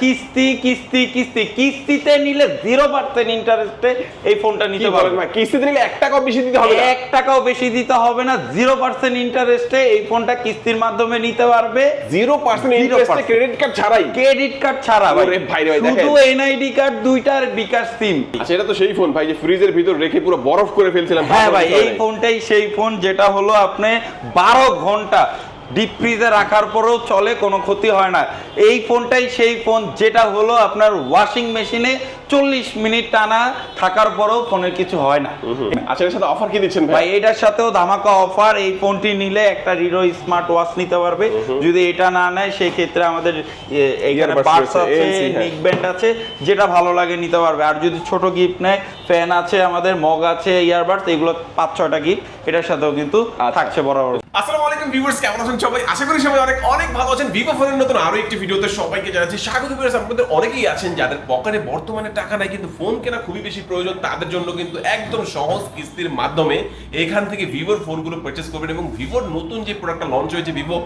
কিস্তি কিস্তি কিস্তি কিস্তিতে নিলে 0% ইন্টারেস্টে এই ফোনটা নিতে পারবেন। কিস্তিতে নিলে 1 টাকাও বেশি দিতে হবে না, 1 টাকাও বেশি দিতে হবে না, 0% ইন্টারেস্টে এই ফোনটা কিস্তির মাধ্যমে নিতে পারবে। 0% ইন্টারেস্টে ক্রেডিট কার্ড ছাড়াই, ক্রেডিট কার্ড ছাড়া ভাই, ভাই শুধু এনআইডি কার্ড দুইটার বিকাশ সিম। আচ্ছা, এটা তো সেই ফোন ভাই যে ফ্রিজের ভিতর রেখে পুরো বরফ করে ফেলছিলাম। হ্যাঁ ভাই, এই ফোনটাই সেই ফোন যেটা হলো আপনি 12 ঘন্টা ডিপ ফ্রিজে রাখার পরেও চলে, কোনো ক্ষতি হয় না। এই ফোনটাই সেই ফোন যেটা হলো আপনার ওয়াশিং মেশিনে 40 মিনিট টানা থাকার পরেও ফোনের কিছু হয় না। আচ্ছা, এর সাথে অফার কি দিচ্ছেন ভাই? এটার সাথেও ধামাকা অফার। এই ফোনটি নিলে একটা রিডো স্মার্ট ওয়াচ নিতে পারবে। যদি এটা না নেয় সেই ক্ষেত্রে আমাদের এইখানে বাডস আছে, নেক ব্যান্ড আছে, যেটা ভালো লাগে নিতে পারবে। আর যদি ছোট গিফট নেয়, ফ্যান আছে, আমাদের মগ আছে, ইয়ারবাডস, এগুলো 5-6টা গিফট এটার সাথেও কিন্তু থাকছে বরাবর। আসসালামু আলাইকুম ভিউয়ার্স, কেমন আছেন সবাই? আশা করি সবাই অনেক অনেক ভালো আছেন। ভিভো ফোনের নতুন আরো একটি ভিডিওতে সবাইকে জানাচ্ছি স্বাগত। ভিউয়ার্স, আপনাদের অনেকেই আছেন যাদের পকেটে বর্তমানে টাকা নাই কিন্তু ফোন কেনা খুবই বেশি প্রয়োজন। তাদের জন্য কিন্তু একদম সহজ কিস্তির মাধ্যমে এখান থেকে ভিভোর ফোনগুলো পারচেজ করবেন। এবং ভিভোর নতুন যে প্রোডাক্টটা লঞ্চ হয়েছে ভিভো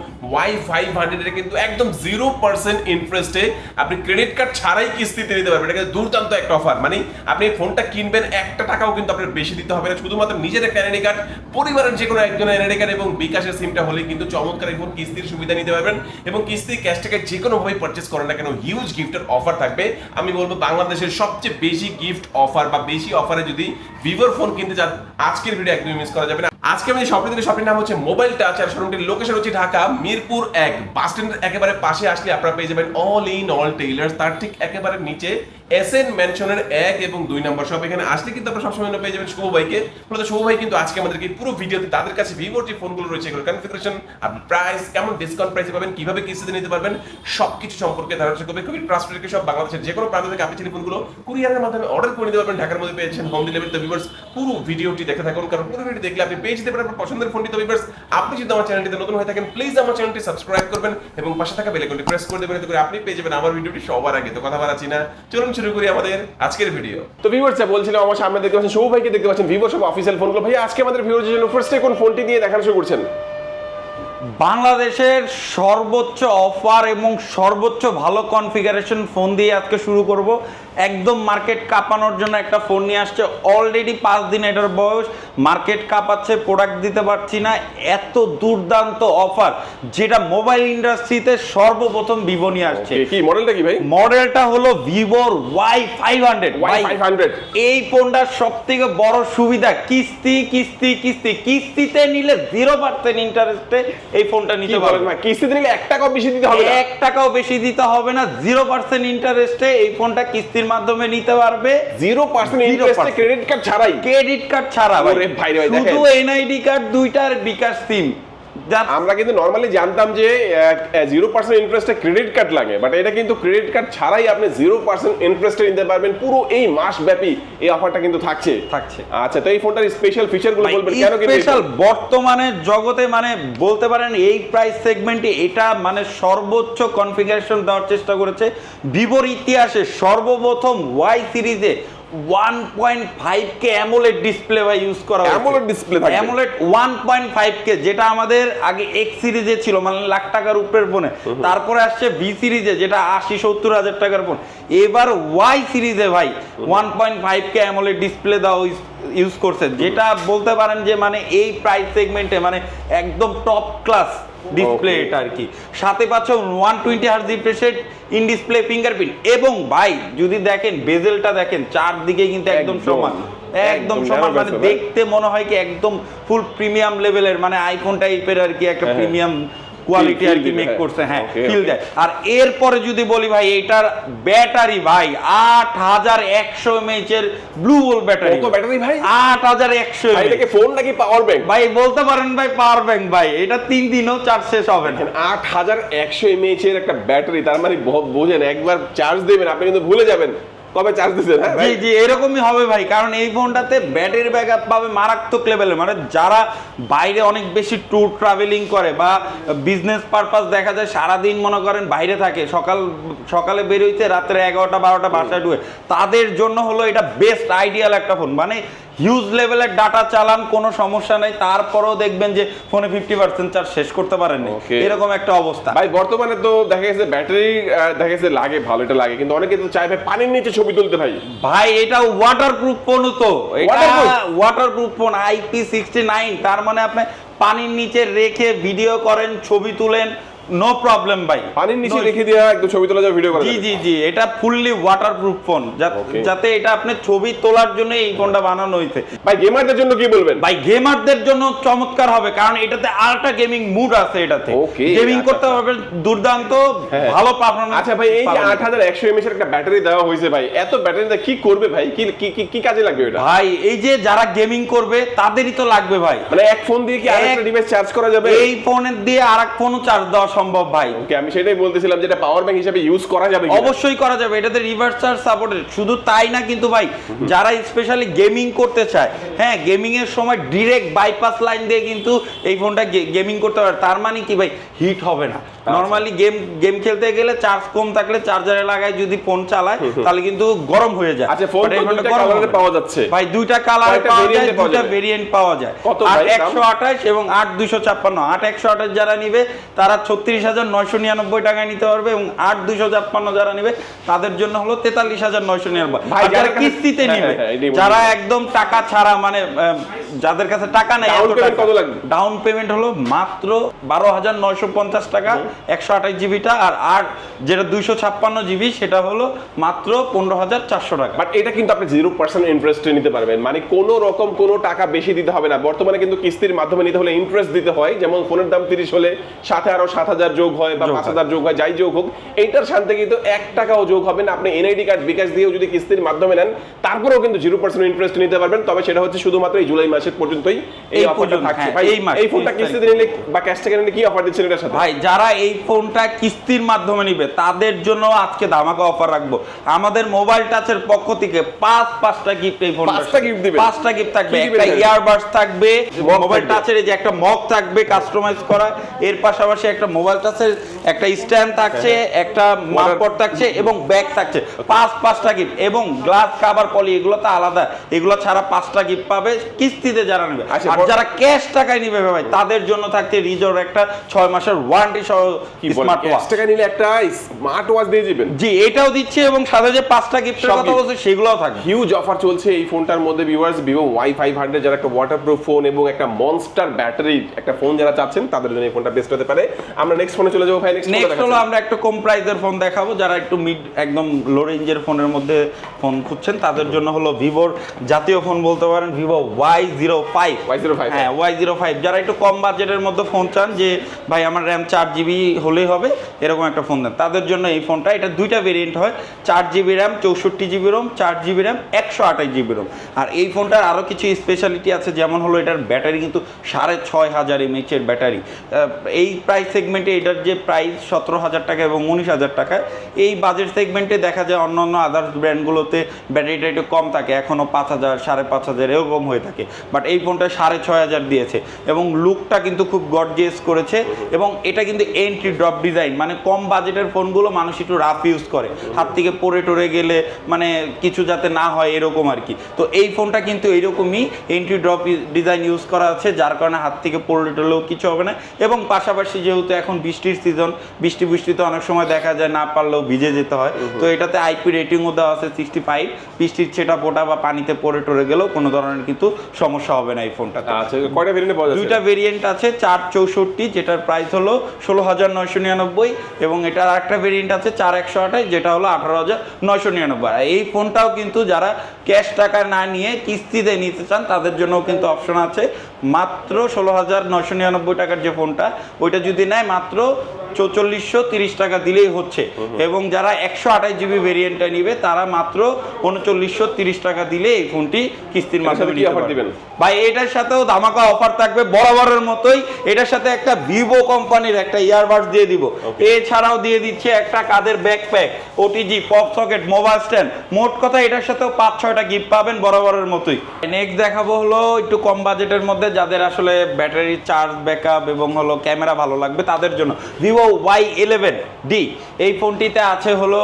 Y500, এটা কিন্তু একদম 0% ইন্টারেস্টে আপনি ক্রেডিট কার্ড ছাড়াই কিস্তিতে নিতে পারবেন। এটা দুর্দান্ত একটা অফার। মানে আপনি ফোনটা কিনবেন, 1 টাকাও কিন্তু আপনার বেশি দিতে হবে না। শুধুমাত্র নিজের একটা এনআইডি কার্ড, পরিবারের যে কোনো একজনের এনআইডি কার্ড এবং বিকাশের সিমটা হলে কিন্তু চমৎকার এই ফোন কিস্তির সুবিধা নিতে পারবেন। এবং কিস্তি ক্যাশ টাকা যে কোনো ভাবে পারচেজ করেন না কেন, হিউজ গিফটের অফার থাকবে। আমি বলবো বাংলাদেশের সবচেয়ে বেশি গিফট অফার বা বেশি অফারে যদি ভিভোর ফোন কিনতে চান, আজকের ভিডিও একদমই মিস করা যাবে না। আজকে আমি শপের দিকে, শপের নাম হচ্ছে মোবাইল টাচ, আর শোরুমটির লোকেশন হচ্ছে ঢাকা মিরপুর 1 বাস স্ট্যান্ডের একেবারে পাশে আসলে আপনারা পেয়ে যাবেন অল ইন অল টেইলার্স। তার ঠিক একেবারে নিচে এসএন ম্যানশনের 1 এবং 2 নম্বর শপ। এখানে আসলে কিন্তু আপনারা সবসময় পেয়ে যাবেন শুভ ভাইকে। মূলত শুভ ভাই কিন্তু আজকে আমাদেরকে পুরো ভিডিওতে তাদের কাছে ভিভোর যে ফোনগুলো রয়েছে, এগুলোর কনফিগারেশন, আপনি প্রাইস, কেমন ডিসকাউন্ট প্রাইসে পাবেন, কিভাবে কিস্তিতে নিতে পারবেন, সবকিছু সম্পর্কে ধারণা করবে। খুবই ট্রাস্টেড সব বাংলাদেশের যে কোনো প্রান্ত থেকে আপনি টেলিফোনগুলো কুরিয়ারের মাধ্যমে অর্ডার করে নিতে পারবেন। ঢাকার মধ্যে পেয়েছেন হোম ডেলিভারি। তো ভিউয়ার্স, পুরো ভিডিওটি দেখে থাকুন, কারণ পুরো ভিডিও দেখলে আপনি পেয়ে যেতে পারেন আপনার পছন্দের ফোনটি। তো ভিউয়ার্স, আপনি যদি আমার চ্যানেলটিতে নতুন হয়ে থাকেন, প্লিজ আমার চ্যানেলটি সাবস্ক্রাইব করবেন এবং পাশে থাকা বেল আইকনটি প্রেস করে দেবেন, এতে করে আপনি পেয়ে যাবেন আমার ভিডিওটি সবার আগে। তো কথা বাড়াচ্ছি না, চলুন শুরু করি আমাদের আজকের ভিডিও। তো ভিউয়ার্স, বলছিলাম আমার সামনে দেখতে পাচ্ছেন শুভ ভাইকে, দেখতে পাচ্ছেন ভিভো সব অফিসিয়াল ফোনগুলো। ভাই, আজকে আমাদের ভিউয়ারদের জন্য ফার্স্টে কোন ফোনটি দিয়ে দেখানো শুরু করছেন? বাংলাদেশের সর্বোচ্চ অফার এবং সর্বোচ্চ ভালো কনফিগারেশন ফোন দিয়ে আজকে শুরু করব। একদম মার্কেট কাঁপানোর জন্য একটা ফোন নিয়ে আসছে। অলরেডি 5 দিন এটার বয়স, মার্কেট কাঁপাচ্ছে, প্রোডাক্ট দিতে পারছি না। এত দুর্দান্ত অফার যেটা মোবাইল ইন্ডাস্ট্রিতে সর্বপ্রথম ভিভো নিয়ে আসছে। কি মডেলটা কি ভাই? মডেলটা হলো ভিভোর Y500। এই ফোনটার সবথেকে বড় সুবিধা কিস্তি কিস্তি কিস্তি কিস্তিতে নিলে 0% ইন্টারেস্টে এই ফোনটা নিতে পারবেন। কিস্তিতে নিলে 1 টাকাও বেশি দিতে হবে না, 1 টাকাও বেশি দিতে হবে না, 0% ইন্টারেস্টে এই ফোনটা কিস্তির মাধ্যমে নিতে পারবে। 0% ইন্টারেস্টে ক্রেডিট কার্ড ছাড়াই, ক্রেডিট কার্ড ছাড়া ভাই, শুধু এনআইডি কার্ড দুইটার বিকাশ সিম। আমরা কিন্তু নরমালি জানতাম যে 0% ইন্টারেস্টে ক্রেডিট কার্ড লাগে, বাট এটা কিন্তু ক্রেডিট কার্ড ছাড়াই আপনি 0% ইন্টারেস্টে নিতে পারবেন। পুরো এই মাস ব্যাপী এই অফারটা কিন্তু থাকছে। আচ্ছা, তো এই ফোনটার স্পেশাল ফিচারগুলো বলবেন কেন? স্পেশাল বর্তমানে জগতে মানে বলতে পারেন এই প্রাইস সেগমেন্টে এটা মানে সর্বোচ্চ কনফিগারেশন দেওয়ার চেষ্টা করেছে। ভিভোর ইতিহাসে সর্বপ্রথম Y সিরিজে 1.5K অ্যামোলেড ডিসপ্লে বা ইউজ করা হয়েছে। অ্যামোলেড ডিসপ্লে থাকে, অ্যামোলেড 1.5K, যেটা আমাদের আগে X সিরিজে ছিল, মানে লাখ টাকার উপরের ফোনে। তারপরে আসছে V সিরিজে, যেটা 80-70 হাজার টাকার ফোন। এবার Y সিরিজে ভাই 1.5K অ্যামোলেড ডিসপ্লে দাও ইউজ করছে, যেটা বলতে পারেন যে মানে এই প্রাইস সেগমেন্টে মানে একদম টপ ক্লাস ডিসপ্লে এটা আর কি। সাথে পাচ্ছ 120 hertz refresh rate, in display fingerprint. এবং ভাই যদি দেখেন বেজেলটা দেখেন, চারদিকে কিন্তু একদম সমান, একদম সমান। মানে দেখতে মনে হয় কি একদম ফুল প্রিমিয়াম লেভেলের, মানে আইফোন টাইপের আর কি, একটা প্রিমিয়াম কোয়ালিটি আর কি মেক করছে। হ্যাঁ, ফিল দেয়। আর এরপরে যদি বলি ভাই, এটার ব্যাটারি ভাই 8100 mAh এর ব্লু ওল ব্যাটারি। কত ব্যাটারি ভাই? 8100 mAh। এটা কি ফোন নাকি পাওয়ার ব্যাংক? ভাই বলতে পারেন ভাই পাওয়ার ব্যাংক ভাই, এটা 3 দিনও চার্জ শেষ হবে না। 8100 mAh এর একটা ব্যাটারি, তার মানে বোঝেন একবার চার্জ দেবেন আপনি কিন্তু ভুলে যাবেন কবে চার্জ দিছেন। হ্যাঁ জি জি, এরকমই হবে ভাই, কারণ এই ফোনটাতে ব্যাটারি ব্যাকআপ পাবে মারাত্মক লেভেলে। মানে যারা বাইরে অনেক বেশি ট্যুর ট্রাভেলিং করে বা বিজনেস পারপাস, দেখা যায় সারাদিন মনে করেন বাইরে থাকে, সকালে বের হইতে রাত্রে 11টা-12টা বাসায় ঢুকে, তাদের জন্য হলো এটা বেস্ট আইডিয়াল একটা ফোন। মানে হিউজ লেভেলের ডাটা চালান, কোনো সমস্যা নাই, তারপরেও দেখবেন যে ফোনে 50% চার্জ শেষ করতে পারেননি, Okay. এরকম একটা অবস্থা। ভাই বর্তমানে তো দেখা গেছে ব্যাটারি দেখা গেছে লাগে ভালো, এটা লাগে, কিন্তু অনেকে তো চায় ভাই পানির নিচে ছবি তুলতে ভাই। ভাই এটা ওয়াটারপ্রুফ ফোন, তো এটা Waterproof? ওয়াটারপ্রুফ ফোন IP69, তার মানে আপনি পানির নিচে রেখে ভিডিও করেন, ছবি তুলেন, নো প্রবলেম ভাই। পানির নিচে রেখে দিয়া একদম ছবি তোলা যাবে, ভিডিও করা জি যাবে। জি জি, এটা ফুললি ওয়াটারপ্রুফ ফোন, Okay. যাতে এটা আপনি ছবি তোলার জন্য এই ফোনটা বানানো হয়েছে। ভাই গেমারদের জন্য কি বলবেন? ভাই গেমারদের জন্য চমৎকার হবে, কারণ এটাতে আল্ট্রা গেমিং মুড আছে, এটাতে Okay, গেমিং আচ্ছা, করতে আচ্ছা। পারবেন দুর্দান্ত, হ্যাঁ। ভালো পারফরম্যান্স। আচ্ছা ভাই, এই যে 8100 mAh এর একটা ব্যাটারি দেওয়া হয়েছে ভাই, এত ব্যাটারিটা কি করবে ভাই? কি কি কি কাজে লাগবে এটা? ভাই এই যে যারা গেমিং করবে তাদেরই তো লাগবে ভাই। মানে এক ফোন দিয়ে কি আরেকটা ডিভাইস চার্জ করা যাবে? এই ফোনের দিয়ে আরেক ফোনও চার্জ দেওয়া সম্ভব ভাই। ওকে, আমি সেটাই বলতেছিলাম যে এটা পাওয়ার ব্যাংক হিসেবে ইউজ করা যাবে কিনা? অবশ্যই করা যাবে, এটাতে রিভার্স চার্জ সাপোর্টেড। শুধু তাই না কিন্তু ভাই, যারা স্পেশালি গেমিং করতে চায়, হ্যাঁ গেমিং এর সময় ডিরেক্ট বাইপাস লাইন দিয়ে কিন্তু এই ফোনটা গেমিং করতে পারে। তার মানে কি ভাই, হিট হবে না। নরমালি গেম খেলতে গেলে চার্জ কম থাকলে চার্জারে লাগায় যদি ফোন চালায় তাহলে কিন্তু গরম হয়ে যায়। আচ্ছা, ফোন But এই তো ফোনটা দুইটা গরম কালারে হবে না। পাওয়া যাচ্ছে ভাই দুইটা কালারে কয়টা পাওয়া variant যায়, এ পাওয়া দুইটা যাবে? ভেরিয়েন্ট পাওয়া যায়। কত ভাই দাম? 8128 এবং 8256। 8128 যারা নিবে তারা 36,999 টাকায় নিতে পারবে, এবং 8256 যারা নিবে তাদের জন্য হলো 43,999। ভাই, আর যারা যাদের কাছে- কিস্তিতে হ্যাঁ, নিবে, হ্যাঁ, এটাই বলছি। যারা একদম টাকা ছাড়া, মানে যাদের কাছে টাকা নাই, Down payment কত লাগবে? ডাউন পেমেন্ট হলো মাত্র 12,950 টাকা 128 জিবিটা, আর যেটা 256 জিবি সেটা হলো মাত্র 15,400 টাকা। বাট এটা কিন্তু আপনি 0% ইন্টারেস্টে নিতে পারবেন, মানে কোনো রকম কোনো টাকা বেশি দিতে হবে না। বর্তমানে কিন্তু কিস্তির মাধ্যমে নিতে হলে ইন্টারেস্ট দিতে হয়, যেমন ফোনের দাম 30 হলে সাথে আরো 7,000 যোগ হয় বা 5,000 যোগ হয়, যাই যোগ হোক, এইটার সাথে কিন্তু 1 টাকাও যোগ হবে না। আপনি এনআইডি কার্ড বিকাশ দিয়েও যদি কিস্তির মাধ্যমে নেন, তারপরেও কিন্তু 0% ইন্টারেস্ট নিতে পারবেন। তবে সেটা হচ্ছে শুধুমাত্র এই জুলাই মাসের পর্যন্তই এই এই অফারটা পর্যন্ত, থাকছে। হ্যাঁ, ভাই এই মাস, এই ফোনটা 30 কিস্তিতে নিলে বা ক্যাশ টাকা নিলে কি অফার দিচ্ছেন এটার সাথে? ভাই যারা এই ফোনটা কিস্তির মাধ্যমে নিবে তাদের জন্য আজকে ধামাকা অফার রাখবো। আমাদের মোবাইল টাচের পক্ষ থেকে পাঁচটা গিফট, এই ফোনটা 5টা gift দিবেন? 5টা গিফট থাকবে। কি কি একটা দিবেন? ইয়ারবাডস থাকবে, মগ মোবাইল থাকবে? টাচের এই যে একটা মগ থাকবে কাস্টমাইজ করা, এর পাশাপাশি একটা মোবাইল টাচের একটা স্ট্যান্ড থাকছে, একটা মাপপট থাকছে এবং ব্যাগ থাকছে। পাঁচটা গিফট, এবং গ্লাস কভার পলি, এগুলো তো আলাদা, এগুলো ছাড়া 5টা গিফট পাবে কিস্তিতে যারা নেবে। আচ্ছা, আর যারা ক্যাশ টাকায় নিবে ভাই তাদের জন্য থাকছে রিজোর একটা 6 মাসের ওয়ারেন্টি সহ কি বলেন, স্মার্ট ক্যাশ ওয়াচ। টাকা নিলে একটা স্মার্ট ওয়াচ দিয়ে দিবেন? জি এটাও দিচ্ছে, এবং সাথে যে 5টা গিফটের সব কথা gift। বলছে সেগুলোও থাকবে। হিউজ অফার চলছে এই ফোনটার মধ্যে ভিউয়ার্স। ভিভো Y500 যারা একটা ওয়াটারপ্রুফ ফোন এবং একটা মনস্টার ব্যাটারি একটা ফোন যারা চাচ্ছেন তাদের জন্য এই ফোনটা বেস্ট হতে পারে। আমরা নেক্সট ফোনে চলে যাবো ভাই। নেক্সট হলো আমরা একটা কম প্রাইসের ফোন দেখাবো, যারা একটু মিড একদম লো রেঞ্জের ফোনের মধ্যে ফোন খুঁজছেন তাদের জন্য হলো ভিভোর জাতীয় ফোন বলতে পারেন, ভিভো Y05। হ্যাঁ Y05, যারা একটু কম বাজেটের মধ্যে ফোন চান, যে ভাই আমার র্যাম 4GB হলেই হবে, এরকম একটা ফোন দেন, তাদের জন্য এই ফোনটা। এটা দুইটা ভেরিয়েন্ট হয়, 4GB RAM 64GB ROM, 4GB RAM 128GB ROM. আর এই ফোনটার আরও কিছু স্পেশালিটি আছে, যেমন হলো এটার ব্যাটারি কিন্তু 6500 mAh এর ব্যাটারি। এই প্রাইস সেগমেন্টে এটার যে প্রাইস 17,000 টাকা এবং 19,000 টাকা, এই বাজেট সেগমেন্টে দেখা যায় অন্য অন্য আদার্স ব্র্যান্ডগুলোতে ব্যাটারিটা একটু কম থাকে, এখনও 5,000 5,500 এরকম হয়ে থাকে, বাট এই ফোনটা 6,500 দিয়েছে, এবং লুকটা কিন্তু খুব গর্জিয়াস করেছে। এবং এটা কিন্তু এন্ট্রি ড্রপ ডিজাইন, মানে কম বাজেটের ফোনগুলো মানুষ একটু রাফ ইউজ করে, হাত থেকে পড়ে টরে গেলে মানে কিছু যাতে না হয় এরকম আর কি। তো এই ফোনটা কিন্তু এইরকমই এন্ট্রি ড্রপ ডিজাইন ইউজ করা আছে, যার কারণে হাত থেকে পড়ে টরলেও কিছু হবে না। এবং পাশাপাশি যেহেতু এখন বৃষ্টির সিজন, বৃষ্টিতে অনেক সময় দেখা যায় না পারলেও ভিজে যেতে হয়, তো এটাতে IP রেটিংও দেওয়া আছে 65। বৃষ্টির ছেটা পোটা বা পানিতে পড়ে টরে গেলেও কোনো ধরনের কিন্তু সমস্যা হবে না এই ফোনটাতে। আচ্ছা, কয়টা ভেরিয়েন্টে পাওয়া যাচ্ছে? দুইটা ভেরিয়েন্ট আছে, 464 যেটার প্রাইস হলো 16,999, এবং এটার আরেকটা ভেরিয়েন্ট আছে 4128 যেটা হলো 18,999। আর এই ফোনটাও কিন্তু যারা ক্যাশ টাকা না নিয়ে কিস্তিতে নিতে চান তাদের জন্য কিন্তু অপশন আছে। মাত্র 16,999 টাকার যে ফোনটা, ওইটা যদি নেয় মাত্র 4430 টাকা দিলেই হচ্ছে। এবং যারা 128GB ভেরিয়েন্টটা নিবে তারা মাত্র 3930 টাকা দিলে এই ফোনটি কিস্তির মাধ্যমে কি নিতে অফার পারবে। দিবেন? ভাই এটার সাথেও ধামাকা অফার থাকবে বরাবরের মতোই। এটার সাথে একটা ভিভো কোম্পানির একটা ইয়ারবাডস দিয়ে দিব, এছাড়াও দিয়ে দিচ্ছে একটা কাঁধের backpack, OTG, pop socket, mobile stand. মোট কথা এটার সাথেও 5-6টা গিফট পাবেন বরাবরের মতোই। নেক্সট দেখাবো হলো একটু কম বাজেটের মধ্যে, যাদের আসলে ব্যাটারি চার্জ ব্যাকআপ এবং হলো ক্যামেরা ভালো লাগবে তাদের জন্য ভিভো Y11D। এই ফোনটিতে আছে হলো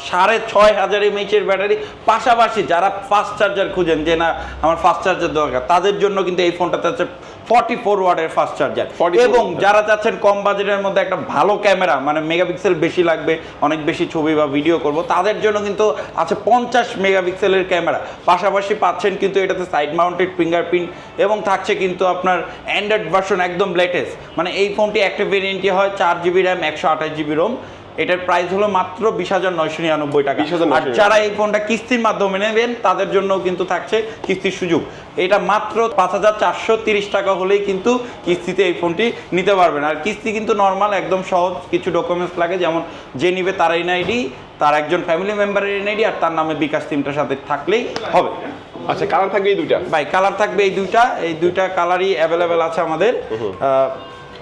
6500 mAh এর ব্যাটারি, পাশাপাশি যারা ফাস্ট চার্জার খুঁজেন যে না আমার ফাস্ট চার্জার দরকার, তাদের জন্য কিন্তু এই ফোনটাতে আছে 44 ওয়াটের ফাস্ট চার্জার। 44 এবং watt। যারা চাচ্ছেন কম বাজেটের মধ্যে একটা ভালো ক্যামেরা, মানে মেগাপিক্সেল বেশি লাগবে, অনেক বেশি ছবি বা ভিডিও করব, তাদের জন্য কিন্তু আছে 50 মেগাপিক্সেলের ক্যামেরা। পাশাপাশি পাচ্ছেন কিন্তু এটাতে সাইড মাউন্টেড ফিঙ্গারপ্রিন্ট এবং থাকছে কিন্তু আপনার অ্যান্ড্রয়েড ভার্সন একদম লেটেস্ট। মানে এই ফোনটি একটা ভেরিয়েন্টই হয় 4GB র্যাম 128GB রোম। এটার প্রাইস হলো মাত্র 20,999 টাকা। 20,999 আর যারা এই ফোনটা কিস্তির মাধ্যমে নেবেন তাদের জন্য কিন্তু থাকছে কিস্তির সুযোগ। এটা মাত্র 5,430 টাকা হলেই কিন্তু কিস্তিতে এই ফোনটি নিতে পারবেন। আর কিস্তি কিন্তু নর্মাল একদম সহজ, কিছু ডকুমেন্টস লাগে, যেমন যে নিবে তার এনআইডি, তার একজন ফ্যামিলি মেম্বারের এনআইডি আর তার নামে বিকাশ সিমটার সাথে থাকলেই হবে। আচ্ছা, কালার থাকবে এই দুইটা? ভাই কালার থাকবে এই দুইটা কালারই অ্যাভেলেবেল আছে আমাদের।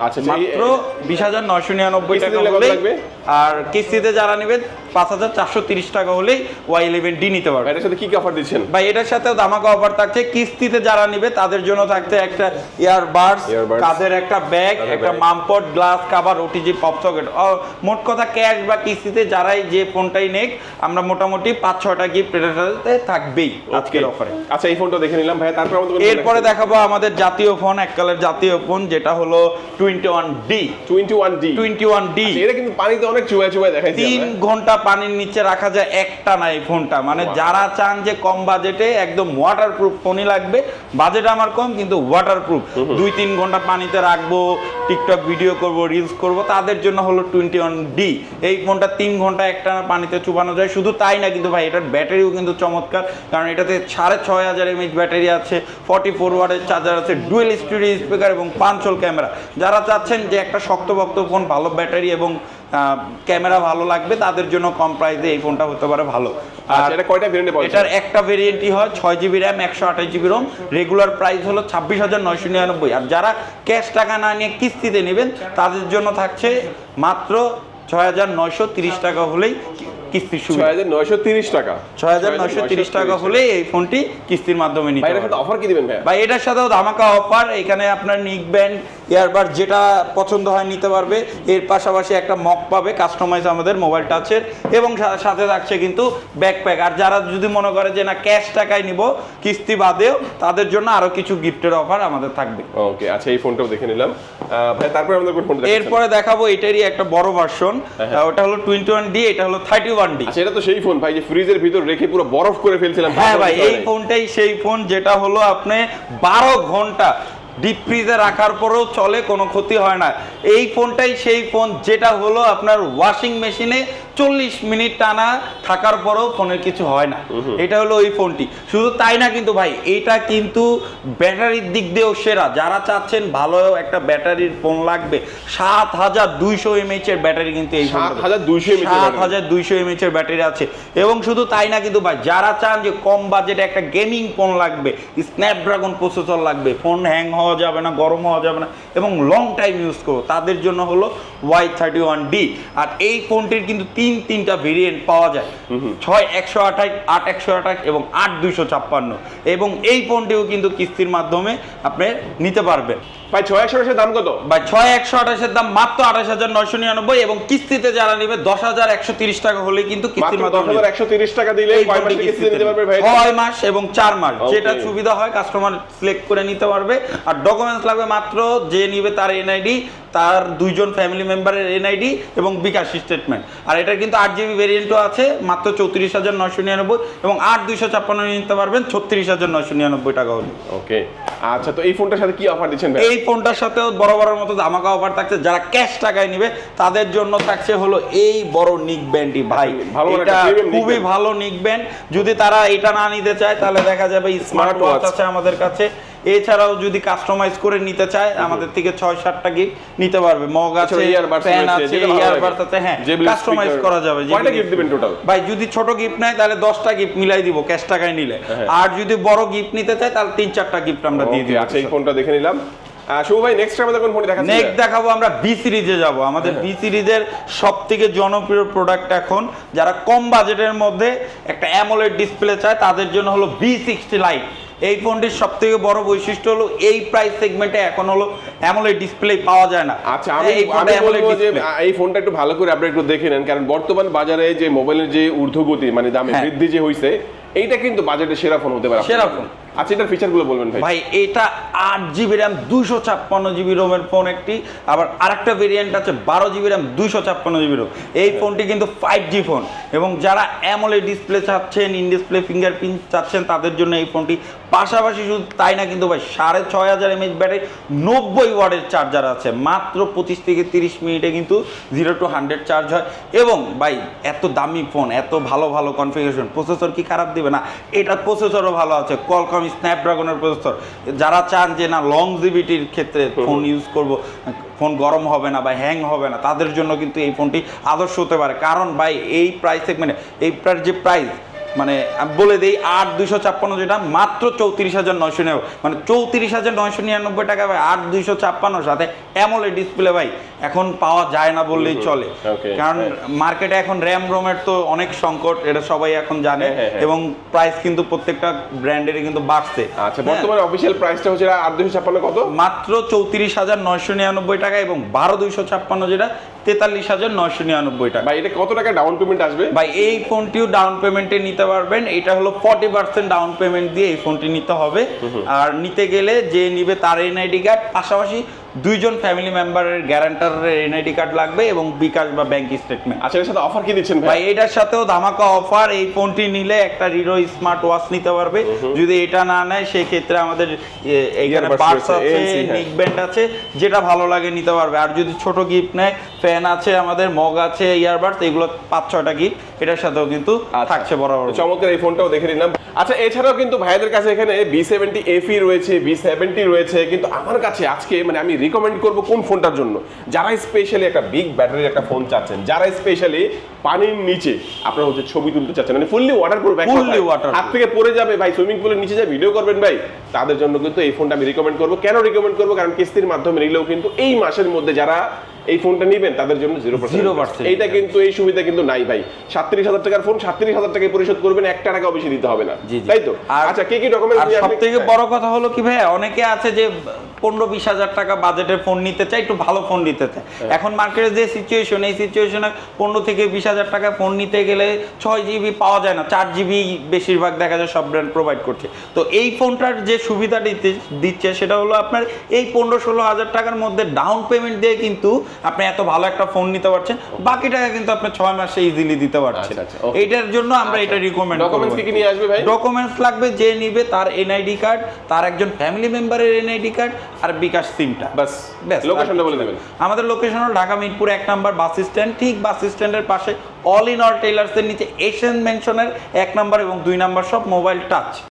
আচ্ছা, মাত্র 20,999 টাকা কিস্তিতে কত হলেই, লাগবে? আর কিস্তিতে যারা নেবেন 5,430 টাকা হলেই Y11D নিতে পারবে। এটার সাথে কি কি অফার দিচ্ছেন? ভাই এটার সাথেও ধামাকা অফার থাকছে। কিস্তিতে যারা নেবে তাদের জন্য থাকছে একটা ইয়ারবাডস, Earbuds, কাঁধের একটা ব্যাগ, কাঁধের একটা bag, মামপট, glass cover, OTG pop socket. মোট কথা ক্যাশ বা কিস্তিতে যারাই যে ফোনটাই নেক, আমরা মোটামুটি 5-6টা গিফট এটাতে থাকবেই আজকের অফারে। আচ্ছা, এই ফোনটা দেখে নিলাম ভাই, তারপর আমাদের এরপরে দেখাবো আমাদের জাতীয় ফোন, এককালের জাতীয় ফোন, যেটা হলো 21D। 21D। আচ্ছা, এটা কিন্তু পানিতে অনেক চুবায় চুবায় দেখাইছি 3 ঘন্টা পানির নিচে রাখা যায় একটা না এই ফোনটা। মানে যারা চান যে কম বাজেটে একদম ওয়াটারপ্রুফ ফোনই লাগবে, বাজেট আমার কম কিন্তু ওয়াটারপ্রুফ, 2-3 ঘন্টা পানিতে রাখবো, টিকটক ভিডিও করব, রিলস করব, তাদের জন্য হলো 21D। এই ফোনটা 3 ঘন্টা একটা পানিতে চুবানো যায়। শুধু তাই না কিন্তু ভাই এটার ব্যাটারিও কিন্তু চমৎকার, কারণ এটাতে 6500 mAh ব্যাটারি আছে, 44 ওয়াটের চার্জার আছে, ডুয়েল স্টুডিও স্পিকার এবং 5 হোল ক্যামেরা। যারা চাচ্ছেন যে একটা শক্তপোক্ত ফোন, ভালো ব্যাটারি এবং ক্যামেরা ভালো লাগবে, তাদের জন্য কম প্রাইসে এই ফোনটা হতে পারে ভালো। আচ্ছা, এটা কয়টা ভেরিয়েন্টে পাওয়া যায়? এটার একটা ভেরিয়েন্টই হয় 6GB RAM 128GB Rome. Regular price হলো 26,999। আর যারা ক্যাশ টাকা না নিয়ে কিস্তিতে নেবেন তাদের জন্য থাকছে মাত্র 6,930 টাকা হলেই কিস্তির সুবিধা। 6,930 টাকা। 6,930 টাকা হলেই এই ফোনটি কিস্তির মাধ্যমে নিতে ভাই, এটার পারবেন। সাথে অফার কি দিবেন ভাই? ভাই এটার সাথেও ধামাকা অফার। এখানে আপনার নিক ব্যান্ড, ইয়ারবাড যেটা পছন্দ হয় নিতে পারবে। এর পাশাপাশি একটা মক পাবে কাস্টমাইজ আমাদের মোবাইল টাচের, এবং সাথে থাকছে কিন্তু ব্যাকপ্যাক। আর যারা যদি মনে করে যে না ক্যাশ টাকায় নিব কিস্তি বাদেও, তাদের জন্য আরো কিছু গিফটের অফার আমাদের থাকবে। ওকে, আচ্ছা, এই ফোনটাও দেখে নিলাম ভাই। তারপরে আমাদের কোন ফোনটা দেখাচ্ছেন? এরপরে দেখাবো এটারই একটা বড় ভার্সন, ওটা হলো 21D, এটা হলো 31D। আচ্ছা, এটা তো সেই ফোন ভাই যে ফ্রিজের ভিতর রেখে পুরো বরফ করে ফেলছিলাম। হ্যাঁ ভাই, এই ফোনটাই সেই ফোন যেটা হলো আপনি 12 ঘন্টা ডিপ ফ্রিজে রাখার পরেও চলে, কোনো ক্ষতি হয় না। এই ফোনটাই সেই ফোন যেটা হলো আপনার ওয়াশিং মেশিনে 40 মিনিট টানা থাকার পরেও ফোনের কিছু হয় না। এটা হলো ওই ফোনটি। শুধু তাই না কিন্তু ভাই, এটা কিন্তু ব্যাটারির দিক দিয়েও সেরা। যারা চাচ্ছেন ভালো একটা ব্যাটারির ফোন লাগবে, 7200 mAh এর ব্যাটারি কিন্তু এই 7200 mAh এর ব্যাটারি আছে। এবং শুধু তাই না কিন্তু ভাই, যারা চান যে কম বাজেটে একটা গেমিং ফোন লাগবে, স্ন্যাপড্রাগন প্রসেসর লাগবে, ফোন হ্যাং হওয়া যাবে না, গরম হওয়া যাবে না এবং লং টাইম ইউজ করো, তাদের জন্য হলো Y31D। আর এই ফোনটির কিন্তু তিনটা ভেরিয়েন্ট পাওয়া যায়, 6/128, 8/128 এবং 8/256। এবং এই ফোনটিও কিন্তু কিস্তির মাধ্যমে আপনি নিতে পারবেন। ভাই 6/128 দাম কত? ভাই 6/128 দাম মাত্র 28,999, এবং কিস্তিতে যারা নেবে 10,130 টাকা হলে কিন্তু কিস্তির মাধ্যমে 10,130 টাকা দিলে কয় মাসে কিস্তি নিতে পারবে ভাই? 6 মাস এবং 4 মাস, Okay. যেটা সুবিধা হয় কাস্টমার সিলেক্ট করে নিতে পারবে। আর ডকুমেন্টস লাগবে মাত্র যে নিবে তার এনআইডি, তার 2 জন ফ্যামিলি মেম্বারের এনআইডি এবং বিকাশ স্টেটমেন্ট। আর এটার কিন্তু 8GB ভেরিয়েন্টও আছে, মাত্র 34,999, এবং 8/256 নিতে পারবেন 36,999 টাকা হলে। ওকে, আচ্ছা, তো এই ফোনটার সাথে কি অফার দিচ্ছেন ভাই? এই ফোনটার সাথেও বড় মতো ধামাকা অফার থাকছে। যারা ক্যাশ টাকায় নিবে তাদের জন্য থাকছে হলো এই বড় নিক ব্যান্ডটি। ভাই ভালো এটা একটা premium খুবই nick band। ভালো নিক ব্যান্ড। যদি তারা এটা না নিতে চায় তাহলে দেখা যাবে স্মার্ট ওয়াচ আছে আমাদের কাছে। এছাড়াও যদি কাস্টমাইজ করে নিতে চায় আমাদের থেকে 6-7টা গিফট নিতে পারবে। মগ আছে, ফ্যান আছে, ইয়ারবাডস আছে, হ্যাঁ কাস্টমাইজ করা যাবে। কয়টা গিফট দিবেন টোটাল? ভাই যদি ছোট গিফট নেয় তাহলে 10টা গিফট মিলাই দিব ক্যাশ টাকায় নিলে। আর যদি বড় গিফট নিতে চায় তাহলে 3-4টা গিফট আমরা দিয়ে দিব। আচ্ছা, এই ফোনটা দেখে নিলাম। শুভ ভাই, নেক্সট আমাদের কোন ফোন দেখাচ্ছেন? নেক্সট দেখাবো আমরা বি সিরিজে যাব। আমাদের বি সিরিজের সবথেকে জনপ্রিয় প্রোডাক্ট এখন, যারা কম বাজেটের মধ্যে একটা অ্যামোলেড ডিসপ্লে চায় তাদের জন্য হলো B60 লাইট। এই ফোনটির সবথেকে বড় বৈশিষ্ট্য হলো এই প্রাইস সেগমেন্টে এখন হলো অ্যামোলেড ডিসপ্লে পাওয়া যায় না। আচ্ছা, আমি এই ফোনটা AMOLED বলবো যে display। এই ফোনটা একটু ভালো করে আপনারা একটু দেখে নেন, কারণ বর্তমান বাজারে যে মোবাইলের যে ঊর্ধ্বগতি মানে দামে হ্যাঁ। বৃদ্ধি যে হইছে, এইটা কিন্তু বাজেটের সেরা ফোন হতে পারে। সেরা ফোন। আচ্ছা, এটার ফিচারগুলো বলবেন ভাই। ভাই এটা 8GB RAM 256GB রোমের ফোন একটি, আবার আরেকটা ভেরিয়েন্ট আছে 12GB RAM 256GB রোম। এই ফোনটি কিন্তু 5G ফোন, এবং যারা অ্যামোলেড ডিসপ্লে চাচ্ছেন, ইন ডিসপ্লে ফিঙ্গারপ্রিন্ট চাচ্ছেন, তাদের জন্য এই ফোনটি। পাশাপাশি শুধু তাই না কিন্তু ভাই 6500 mAh ব্যাটারি 90 ওয়াটের চার্জার আছে, মাত্র 25 থেকে 30 মিনিটে কিন্তু 0 to 100 চার্জ হয়। এবং ভাই এত দামি ফোন, এত ভালো ভালো কনফিগারেশন, প্রসেসর কি খারাপ দিবে না? এটা প্রসেসরও ভালো আছে, কোয়ালকম স্ন্যাপড্রাগনের প্রসেসর। যারা চান যে না লংজিভিটির ক্ষেত্রে ফোন ইউজ করব, ফোন গরম হবে না বা হ্যাং হবে না, তাদের জন্য কিন্তু এই ফোনটি আদর্শ হতে পারে। কারণ ভাই এই প্রাইস সেগমেন্টে এইটার যে প্রাইস, মানে আমি বলে দিই 8256 যেটা মাত্র 34,999, মানে 34,999 টাকা ভাই 8256 সাথে অ্যামোলেড ডিসপ্লে ভাই এখন পাওয়া যায় না বললেই চলে। কারণ মার্কেটে এখন র্যাম রোমের তো অনেক সংকট, এটা সবাই এখন জানে, এবং প্রাইস কিন্তু প্রত্যেকটা ব্র্যান্ডেরই কিন্তু বাড়ছে। আচ্ছা, বর্তমানে অফিশিয়াল প্রাইসটা হচ্ছে 8256 কত? মাত্র 34,999 টাকা, এবং 12256 যেটা 43,999 টাকা। ভাই এটা কত টাকা ডাউন পেমেন্ট আসবে? ভাই এই ফোনটিও ডাউন পেমেন্টে নিতে পারবেন। এটা হলো 40% ডাউন পেমেন্ট দিয়ে এই ফোনটি নিতে হবে। আর নিতে গেলে যে নিবে তার এনআইডি কার্ড, পাশাপাশি 2জন ফ্যামিলি মেম্বারের গ্যারান্টারের এনআইডি কার্ড লাগবে, এবং বিকাশ বা ব্যাংক স্টেটমেন্ট। আচ্ছা, এর সাথে অফার কি দিচ্ছেন ভাই? ভাই এটার সাথেও ধামাকা অফার। এই ফোনটি নিলে একটা রিডো স্মার্ট ওয়াচ নিতে পারবে। যদি এটা না নেয় সেই ক্ষেত্রে আমাদের এইখানে Earbuds বাডস রয়েছে, আছে, ANC, হ্যাঁ। নেক ব্যান্ড আছে, যেটা ভালো লাগে নিতে পারবে। আর যদি ছোট গিফট নেয়, ফ্যান আছে, আমাদের মগ আছে, ইয়ারবাডস, এগুলো 5-6টা গিফট এটার সাথেও কিন্তু থাকছে বরাবর। চমৎকার, এই ফোনটাও দেখে নিলাম। আচ্ছা, এছাড়াও কিন্তু ভাইদের কাছে এখানে B70 FE রয়েছে, B70 রয়েছে, কিন্তু আমার কাছে আজকে মানে আমি রিকমেন্ড করব কোন ফোনটার জন্য, যারা স্পেশালি একটা বিগ ব্যাটারির একটা ফোন চাচ্ছেন, যারা স্পেশালি পানির নিচে আপনারা হচ্ছে ছবি তুলতে চাচ্ছেন, মানে ফুললি ওয়াটারপ্রুফ, Fully waterproof। হাত থেকে পড়ে যাবে ভাই, সুইমিং পুলের নিচে যায় ভিডিও করবেন ভাই, তাদের জন্য কিন্তু এই ফোনটা আমি রিকমেন্ড করব। কেন রিকমেন্ড করব? কারণ কিস্তির মাধ্যমে নিলেও কিন্তু এই মাসের মধ্যে যারা এই ফোনটা নেবেন তাদের জন্য 0%। এইটা কিন্তু এই সুবিধা কিন্তু নাই ভাই। 37,000 টাকার ফোন 37,000 টাকায় পরিশোধ করবেন, 1 টাকাও বেশি দিতে হবে না, তাই তো? আচ্ছা, কি কি ডকুমেন্টস নিয়ে সব থেকে বড় কথা হলো কি ভাই, অনেকে আছে যে 15-20 হাজার টাকা বাজেটের ফোন নিতে চায়, একটু ভালো ফোন নিতে চায়। এখন মার্কেটের যে সিচুয়েশন, এই সিচুয়েশনে 15 থেকে 20 হাজার টাকা ফোন নিতে গেলে 6GB পাওয়া যায় না, 4GB বেশিরভাগ দেখা যায় সব ব্র্যান্ড প্রোভাইড করছে। তো এই ফোনটার যে সুবিধা দিচ্ছে সেটা হলো আপনার এই 15-16 হাজার টাকার মধ্যে ডাউন পেমেন্ট দিয়ে কিন্তু আপনি এত ভালো একটা ফোন নিতে পারছেন, বাকি টাকা কিন্তু আপনি 6 মাসে ইজিলি দিতে পারছেন। এইটার জন্য আমরা এটা রিকমেন্ড করব। ডকুমেন্টস কি কি নিয়ে আসবে ভাই? ডকুমেন্টস লাগবে, যে নিবে তার এনআইডি কার্ড, তার একজন ফ্যামিলি মেম্বারের এনআইডি কার্ড, আর বিকাশ সিমটা। বাস, লোকেশনটা বলে দেবেন। আমাদের লোকেশন হলো ঢাকা মিরপুর 1 নম্বর বাস স্ট্যান্ড, ঠিক বাস স্ট্যান্ডের পাশে অল ইন অল টেইলার্সের নিচে এশিয়ান মেনশনের 1 নম্বর এবং 2 নম্বর সব মোবাইল টাচ।